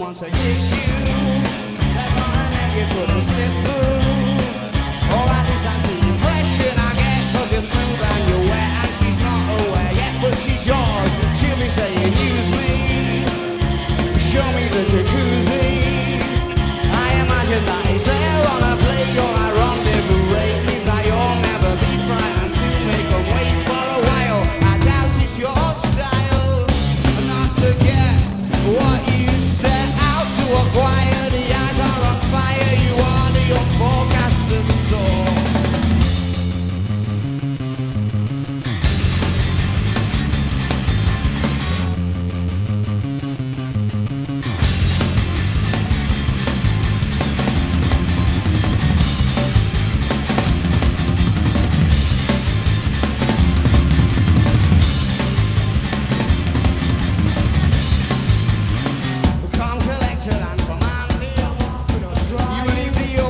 want to kick you. There's nothing that you couldn't slip through. Or at least that's the impression I get, 'cause you're smooth and you're wet, and she's not aware yet, but she's yours. She'll be saying, use me, show me the jacuzzi. I imagine that he's there on a plate or a rendezvous rate. Means that you'll never be frightened to make him wait for a while. I doubt it's your style not to get what you set out to acquire. The eyes are on fire, you are the unforecasted storm.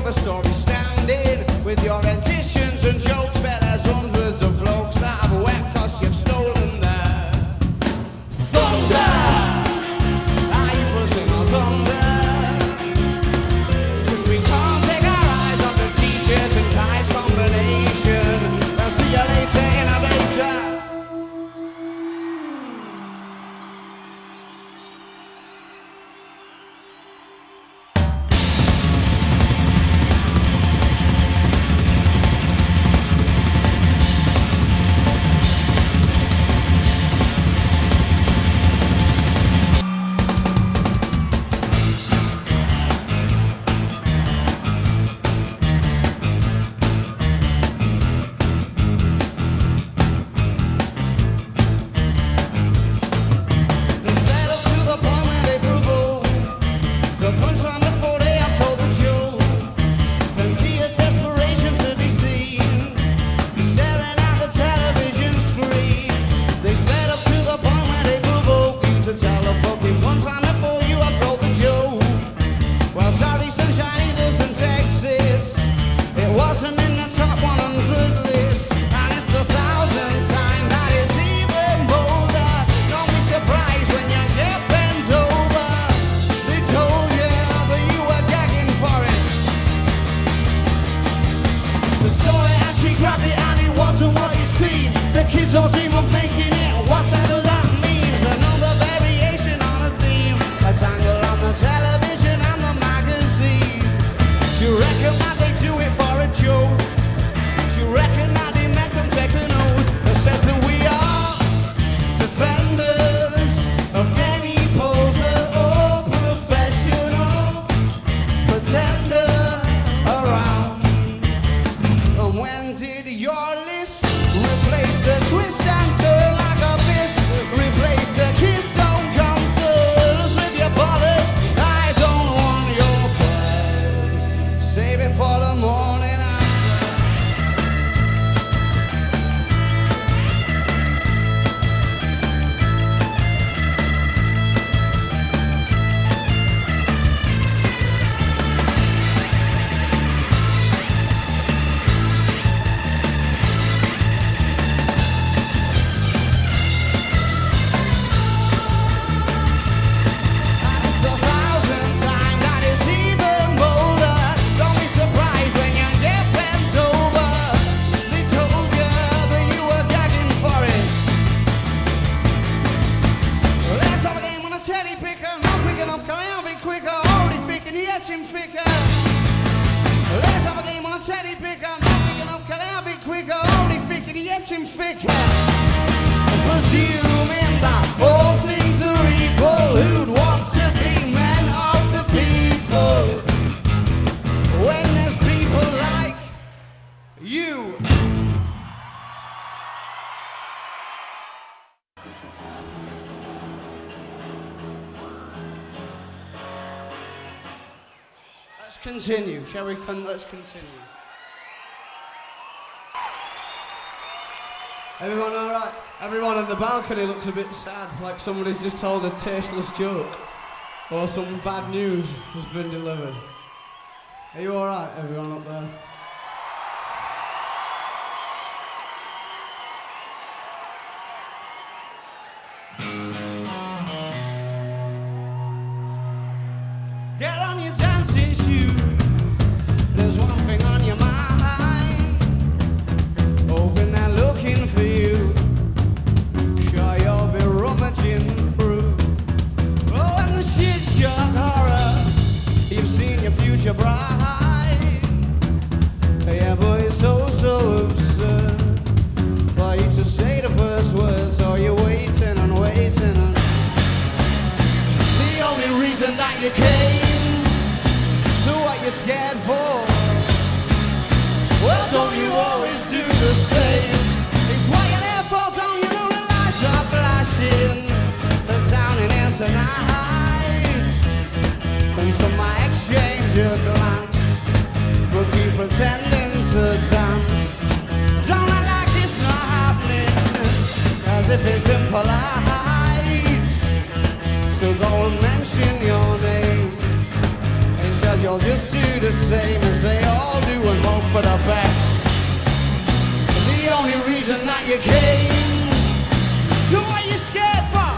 Story standing with your renditions and jokes, but there's hundreds of blokes that have wept 'cause you've stolen their thunder. Are you pushing us under? 'Cause we can't take our eyes off the t-shirts and ties combination. I'll see you later, innovator. Presuming that all things are equal, who'd want to be men of the people when there's people like you? Let's continue, shall we? Let's continue. Everyone all right? Everyone on the balcony looks a bit sad, like somebody's just told a tasteless joke, or some bad news has been delivered. Are you all right, everyone up there? Yeah, but it's so, so absurd for you to say the first words, or you're waiting and waiting and the only reason that you came to what you're scared for. Well, don't you always do the same? It's what you're there for, don't you know the lights are flashing down in here tonight? And so I exchange a glance, but keep pretending to dance. Don't act like it's not happening, as if it's impolite to go and mention your name. Instead you'll just do the same as they all do and hope for the best. The only reason that you came to what you're scared for.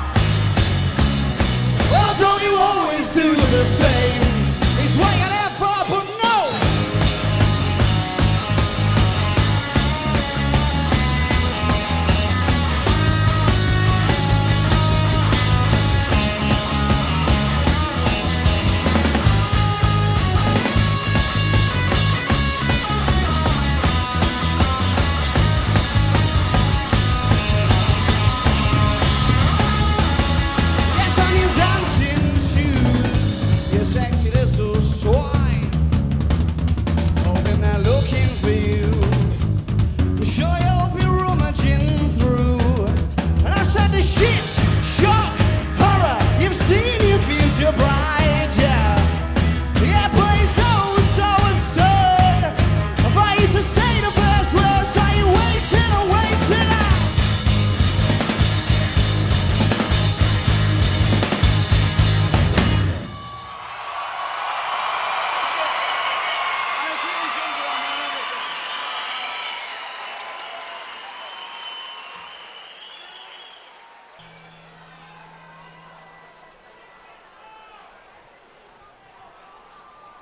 Well, don't you always do the same? It's what you're there for, but no.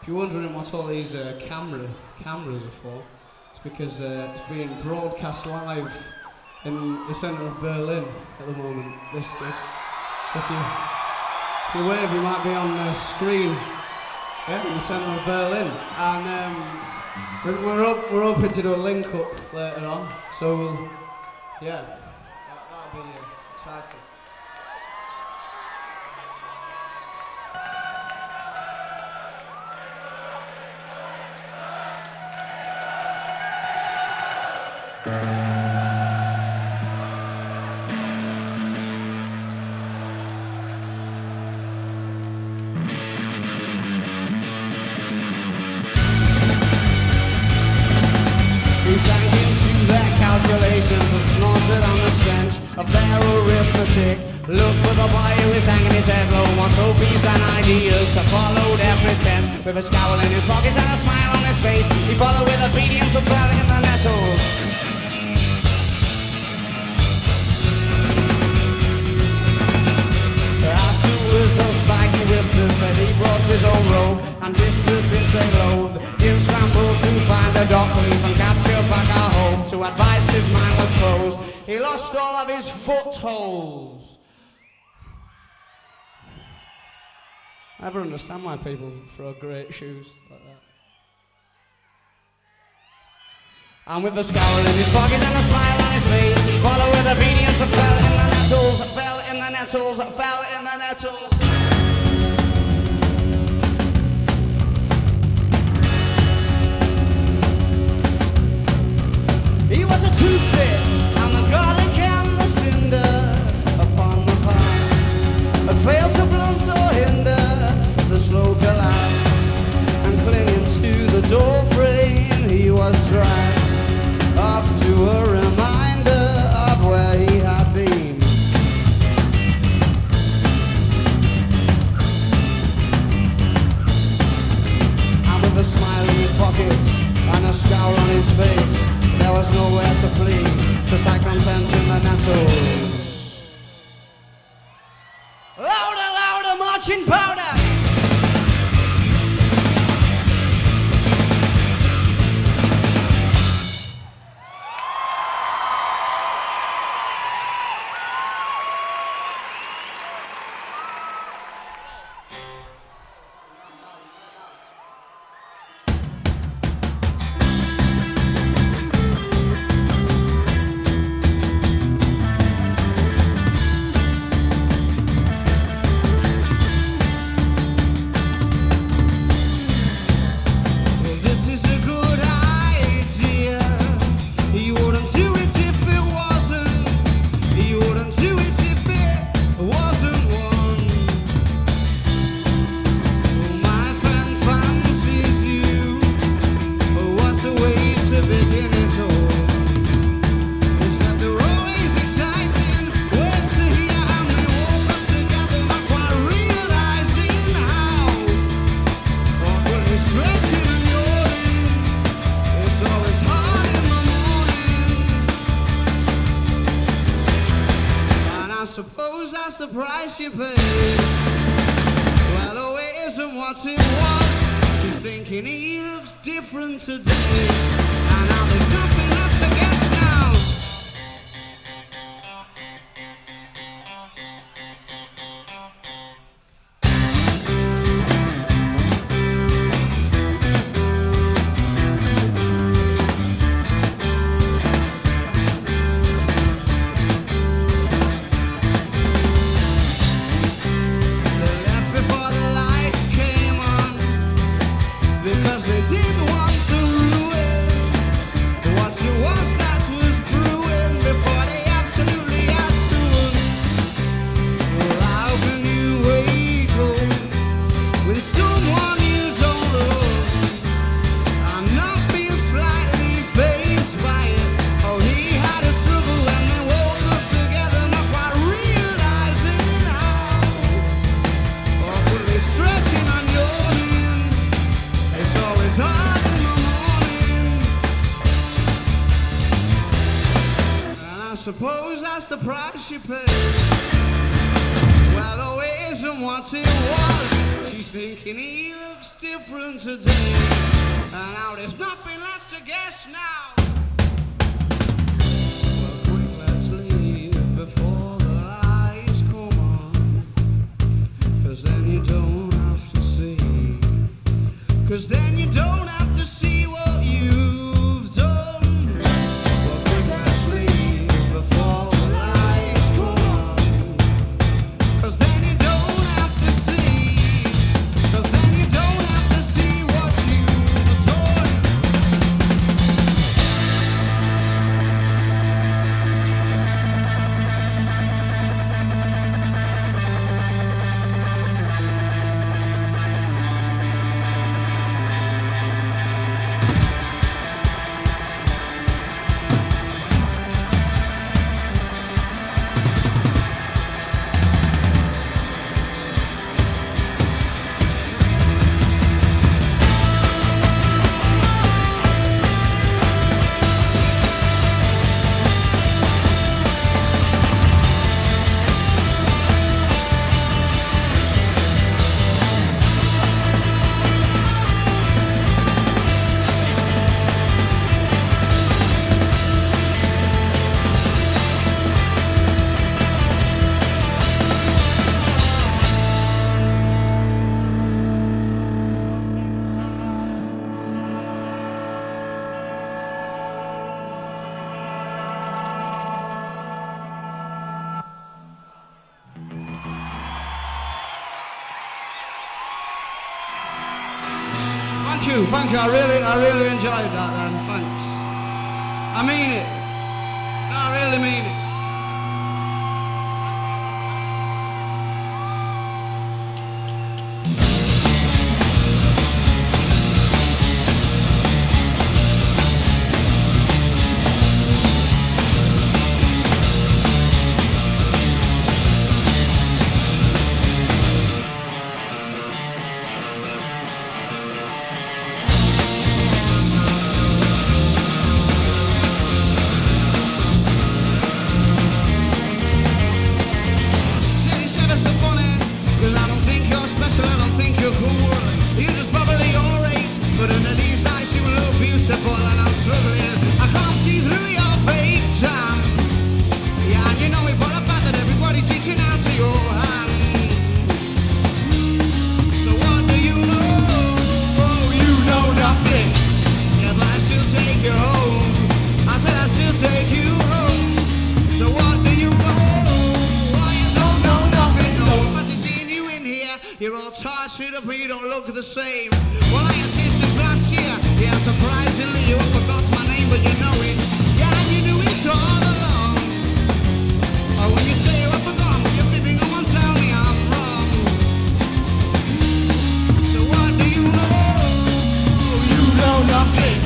If you're wondering what all these cameras are for, it's because it's being broadcast live in the centre of Berlin at the moment, this thing. So if you wave, you might be on the screen in the centre of Berlin. And we're hoping to do a link up later on, so we'll, yeah, that'll be exciting. Calculations and snorted on the stench of their arithmetic. Look for the boy who is hanging his head low, wants trophies and ideas to follow their pretense. With a scowl in his pocket and a smile on his face, he followed with obedience and fell in the nettles. Afterwards those spiky whispers said he brought his own robe, and whispered this they loathed. Jim scrambled to find a dock leaf and capture back our home. To advice his mind was closed, he lost all of his footholds. I never understand why people throw great shoes like that. And with the scowl in his pocket and a smile on his face, he followed with obedience and fell in the nettles, fell in the nettles, fell in the nettles. He was a toothpick, and the garlic and the cinder upon the pine had failed to blunt or hinder the slow collapse. And clinging to the door frame, he was dragged off to a reminder of where he had been. And with a smile in his pocket and a scowl on his face, there was nowhere to flee, so sat content in the nettles. Louder, louder, marching powder! the price you pay. Well, oh, it isn't what it was. She's thinking he looks different today. And now there's nothing left to guess now. Suppose that's the price you pay. Well, oh, it isn't what it was. She's thinking he looks different today. And now there's nothing left to guess now. Well, quick, let's leave before the lights come on. 'Cause then you don't have to see. 'Cause then you don't have to see what you've done. Thank you, I really enjoyed that then, thanks. I mean it. No, I really mean it. The same. Well, I had sisters last year. Yeah, surprisingly, you forgot my name, but you know it. Yeah, and you knew it all along. Oh, when you say you have forgotten, but you're flipping on, tell me I'm wrong. So what do you know? You know nothing.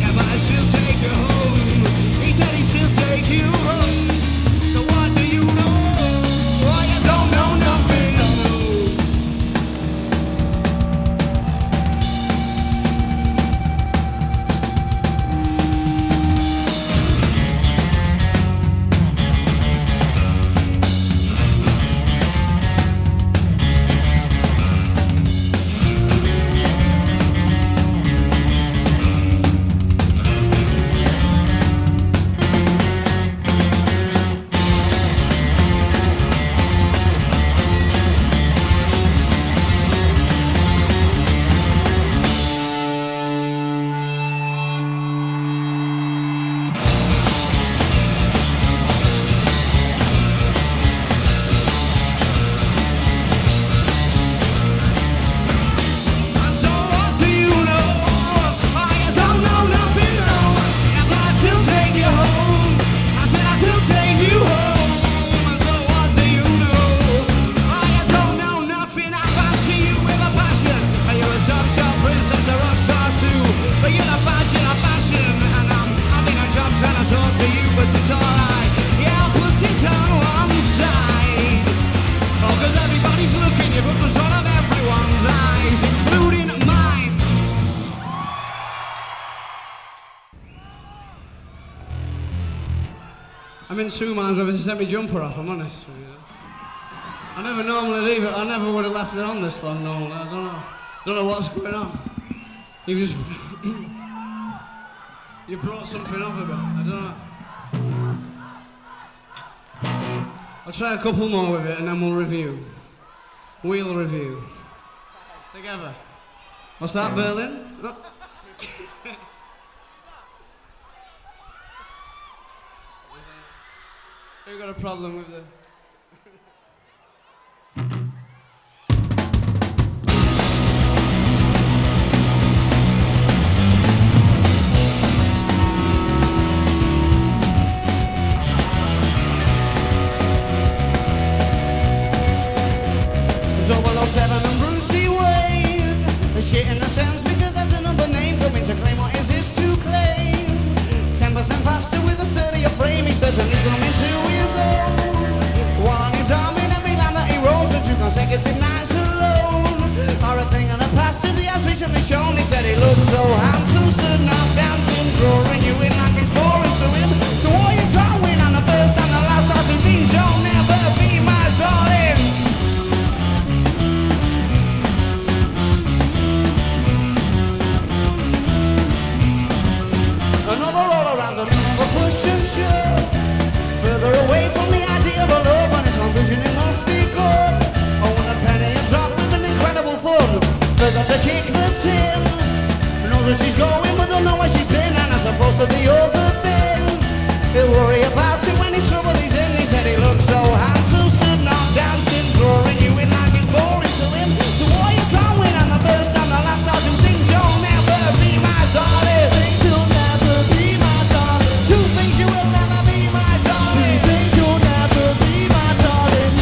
Yeah, but I still take you home. He said he still take you home. So what do you know? Oh, you don't know nothing. I'm in two minds whether to set my jumper off, I'm honest with you. I never normally leave it. I never would have left it on this long normally. I don't know. Don't know what's going on. You just... you brought something up a bit. I don't know. I'll try a couple more with it and then we'll review. We'll review. Together. What's that, Berlin? Oh. Who got a problem with the... It's over 07 and Brucey Wayne. The shit in the sense because that's a number name. Coming to claim what is his to claim. 10% faster with a sturdier frame. He says and he's coming 2 years old. While on his arm in every land that he rolls. And 2 consecutive nights alone are a thing in the past as he has recently shown. He said he looked so handsome, stood not dancing, drawing you in like it's boring to him. So all you got win on the first and the last are some things you'll never be, my darling. Another all around, another push and shove. Further away from the idea of a love, and his conclusion it must be good. Own a penny and drop with an incredible fun. Further to kick the tin. Knows where she's going, but don't know where she's been. And as opposed to the other thing, he'll worry about it when his trouble is in. He said he looked so handsome, stood not dancing, drawing you in like it's boring to him. So all you can win on the first and the last are some things you'll never be, my darling. You'll never be my darling. 2 things you will never be, my darling. 2 things you'll never be, my darling.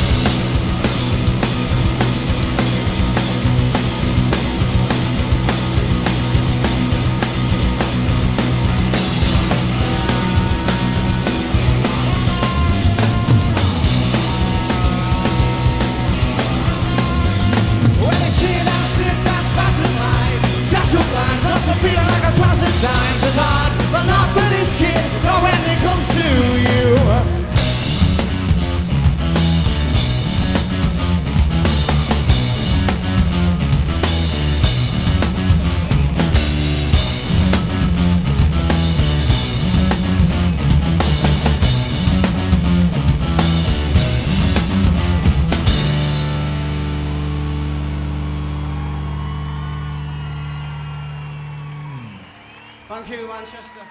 When they see that slip, that spot in line, tattoo lines, lots of feel like a thousand times as hard, but not for this kid, not when they come to you. Thank you, Manchester.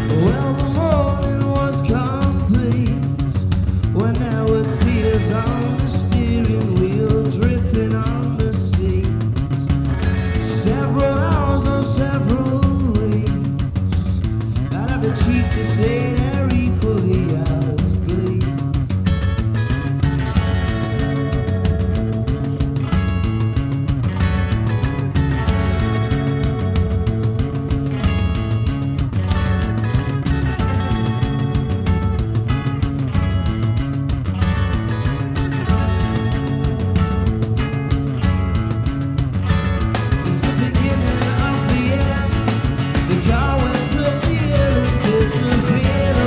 Well, the morning was complete when there were tears on the steering wheel, dripping on the seat. Several hours or several weeks, I'd have the cheek to say they're equally as bleak. It's the beginning of the end. The car went up the hill and disappeared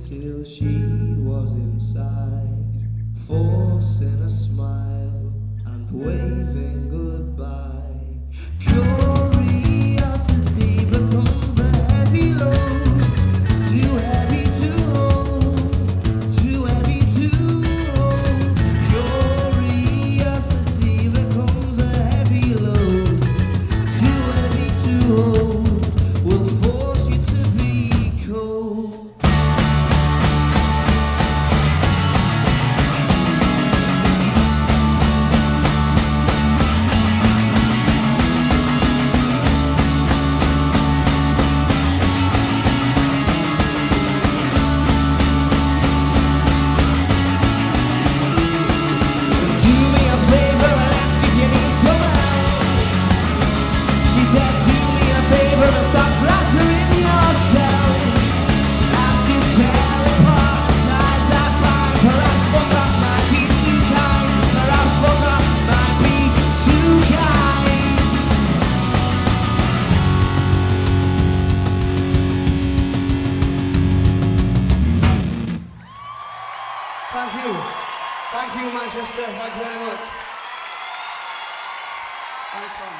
till she was inside, forcing a smile and waving goodbye. Curiosity becomes a heavy load, too heavy to hold, too heavy to hold. Curiosity becomes a heavy load, too heavy to hold, will force you to be cold. Do me a favor and ask if you need some help. She said, do me a favor and stop flattering yourself. As you telepathize that line, perhaps fuck up might be too kind, perhaps fuck up might be too kind. Thank you. Thank you, Manchester. Thank you very much. That was fun.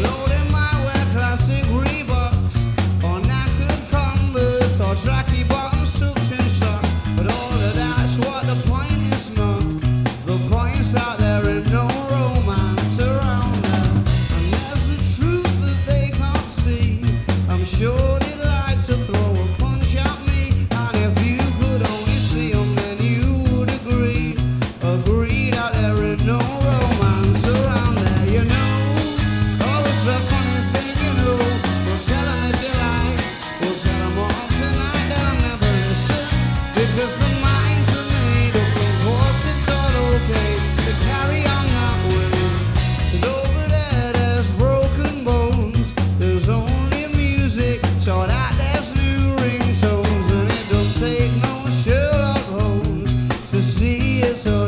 Loading my wear classic Reeboks, or knackered Converse, or tracky bottoms, suits and socks. But all of that's what the point is not. The point's that there ain't no romance around them, and there's the truth that they can't see. I'm sure they'd like to throw a punch at me, and if you could only see them, then you would agree that there ain't no romance around there, you know. Oh, it's a funny thing, you know. We'll tell them if you like, we'll tell them all tonight, they'll never listen, because the minds are made up, of course it's all okay to carry on that way. 'Cause over there there's broken bones, there's only music, so that there's new ringtones, and it don't take no Sherlock Holmes to see it's all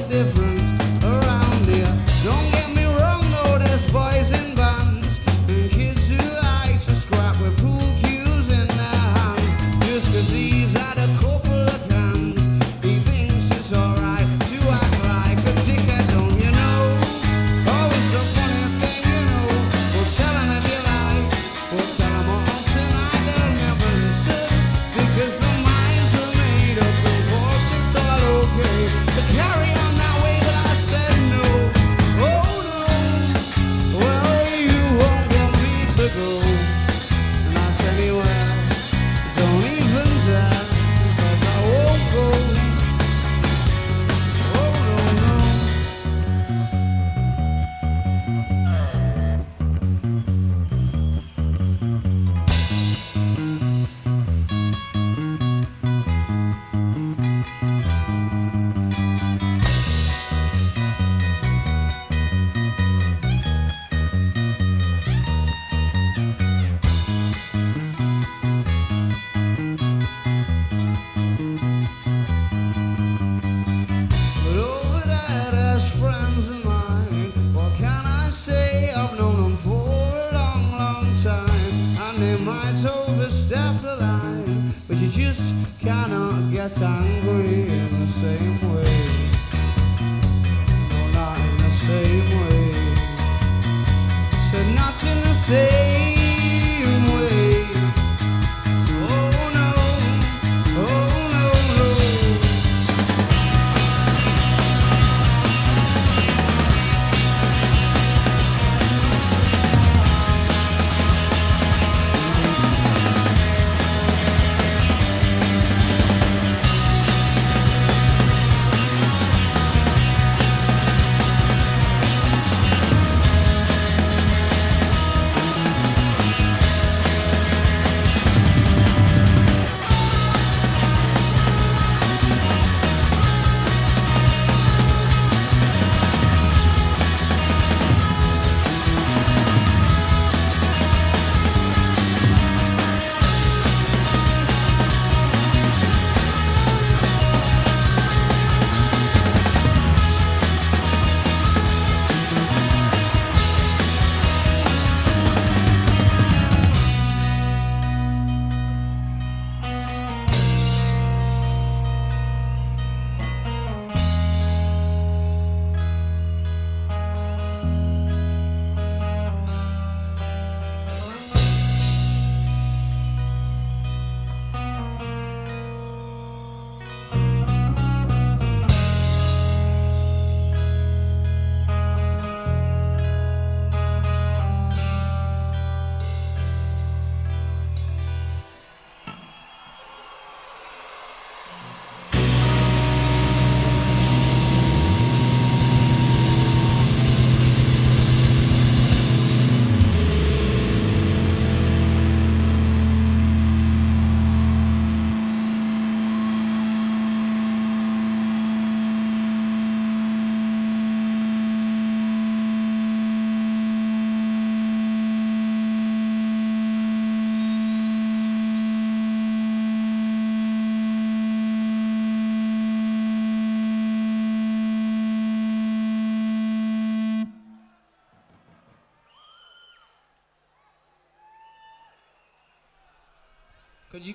different around here. Don't get me wrong, though, there's boys in bands and kids who like to scrap with pool cues in their hands. Just 'cause he's had a couple of cans, he thinks it's alright to act like a dickhead, don't you know? Oh, it's a funny thing, you know. We'll tell them if you like, we'll tell them all tonight, they'll never listen, because the minds are made up, of course it's all okay to carry on that way, but I said no. Oh no, well you won't get me to go, and that's anywhere, don't even dare, 'cause I won't go. Oh no, no. But over there, there's friends of mine. What can I say? I've known them for a long, long time, and they might overstep the line. you just cannot get angry in the same way. No, not in the same way. Said not in the same way. Oh no, oh no, no.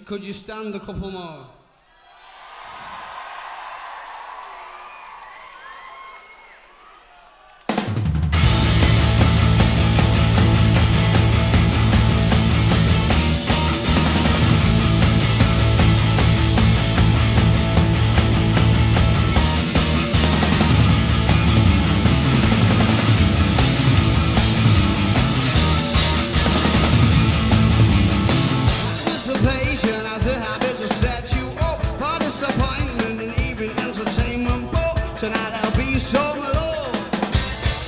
Could you stand a couple more? Tonight I'll be so low.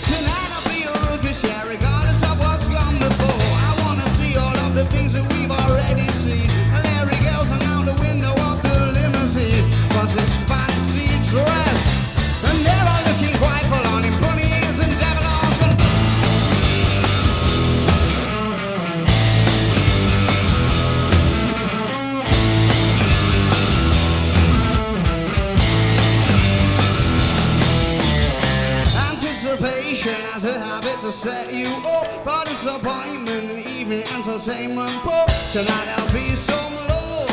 Tonight I'll be a rookish, yeah, regardless of what's gone before. I wanna see all of the things that we've already seen. Larry girls hung out the window of the limousine. Was this fancy dress? And they're all looking quite full on in bunny ears and devil arms and anticipation has a habit to set you up for disappointment and evening entertainment. But tonight I'll be some love.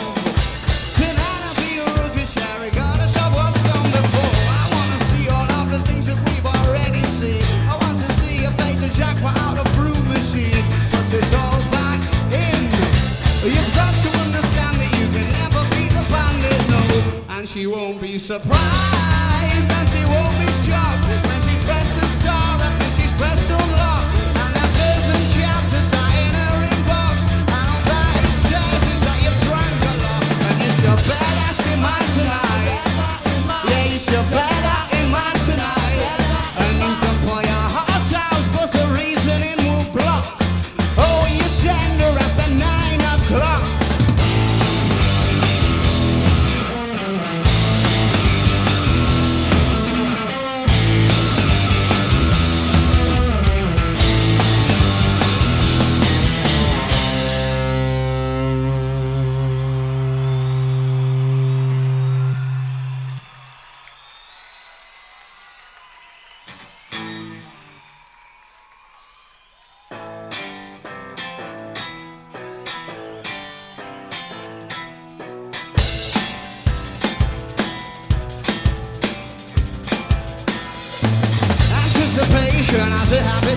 Tonight I'll be a rookish, yeah, regardless of what's gone before. I wanna see all of the things that we've already seen. I want to see a face of jackpot out of brew machine. But it's all back in. You've got to understand that you can never beat the bandit, no. And she won't be surprised, and she won't be shocked when she pressed the star after she's pressed unlock. And that doesn't chapter sat in her inbox. And all that it says is that you've drank a lot. And you should bet that in mine tonight. Yeah, you should bet that in mine tonight. And you can pour your hot house, but the reasoning will block. Oh, you send her after 9 o'clock.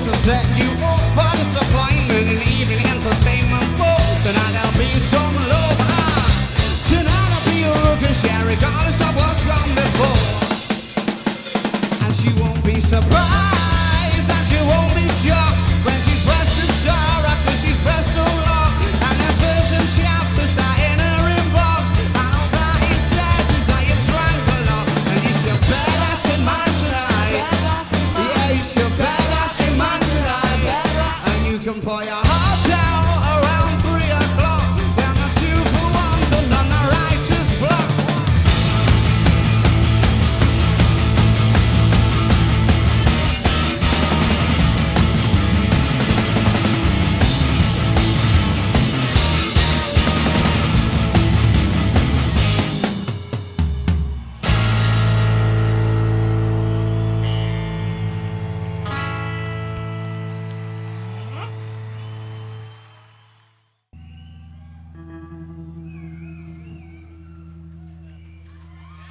to set you up for disappointment and even entertainment. But tonight there'll be some love. Tonight I'll be a rookie, regardless of what's gone before. And she won't be surprised, and she won't be shocked when she's pressed the star after she's pressed so long. And there's version chapters are in her inbox. And all that he says is that you drank a lot, and you should bet that's in mine tonight. Yeah, you should bet that's in mine tonight. And you can pour your heart out around 3 o'clock. Then the 2 for 1s and on the writer's block.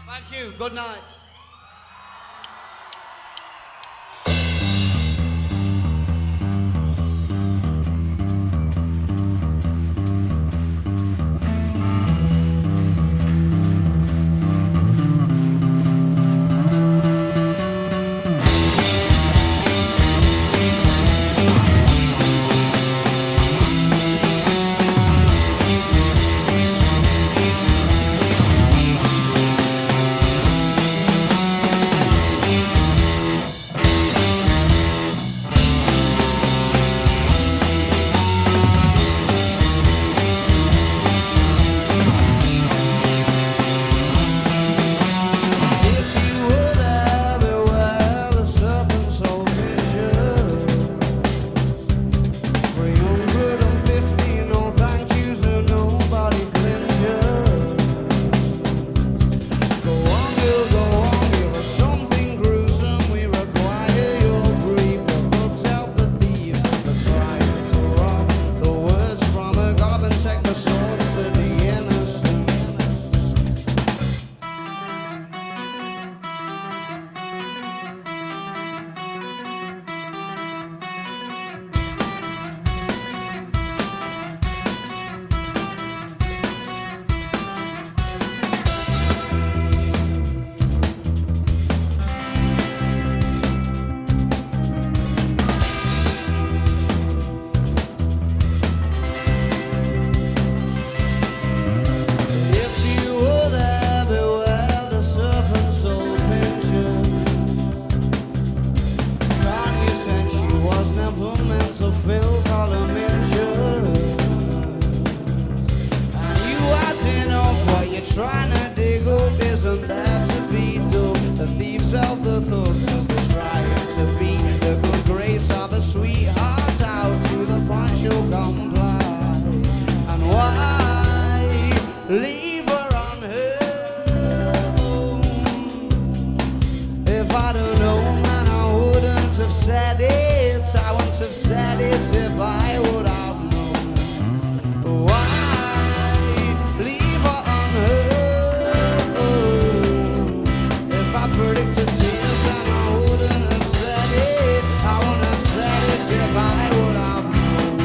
Thank you. Good night. Trying to dig up, isn't that to veto the thieves of the thugs as they try to beat the good grace of a sweetheart out to the point she'll comply. And why leave her on her own? If I'd have known, then I wouldn't have said it. I wouldn't have said it if I would have known. Why leave her on her? Predicted tears, then I wouldn't have said it. I wouldn't have said it if I would have known.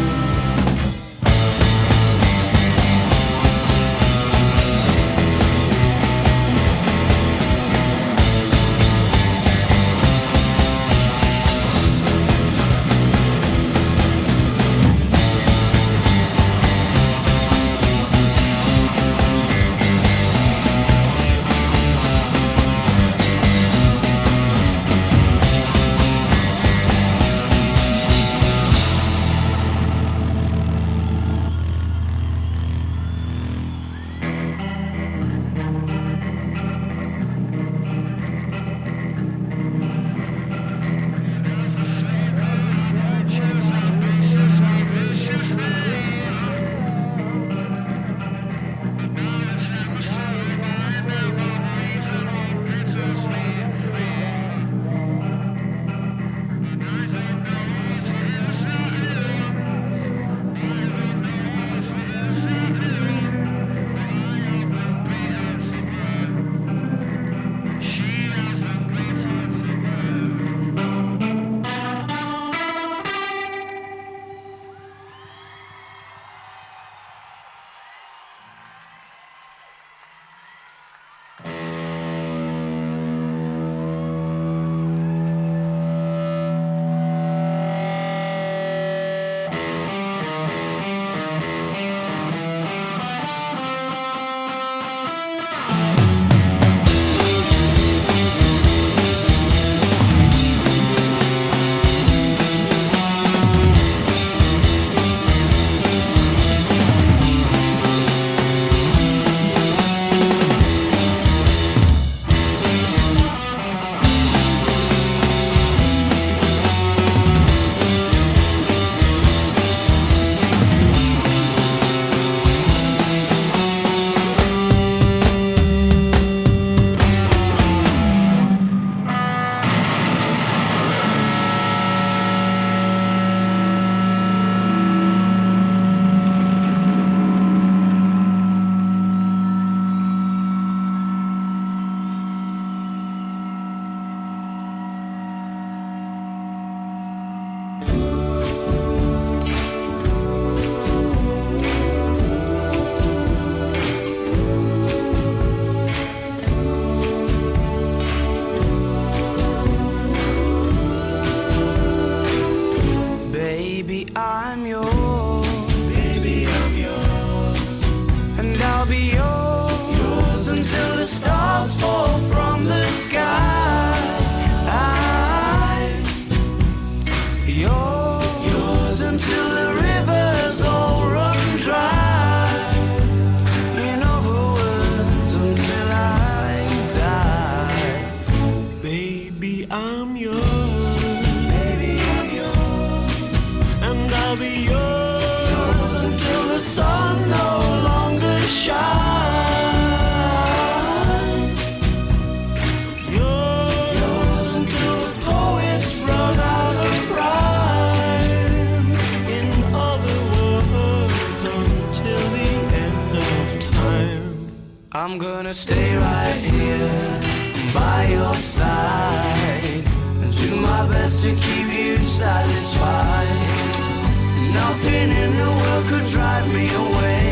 I'll be yours until the stars fall from the sky. Yours until the rivers all run dry. In other words, until I die. Baby, I'm yours. Baby, I'm yours. And I'll be yours until the sun no longer shines. Yours until the poets run out of rhyme. In other words, until the end of time. I'm gonna stay right here by your side and do my best to keep you satisfied. Nothing in the world could drive me away.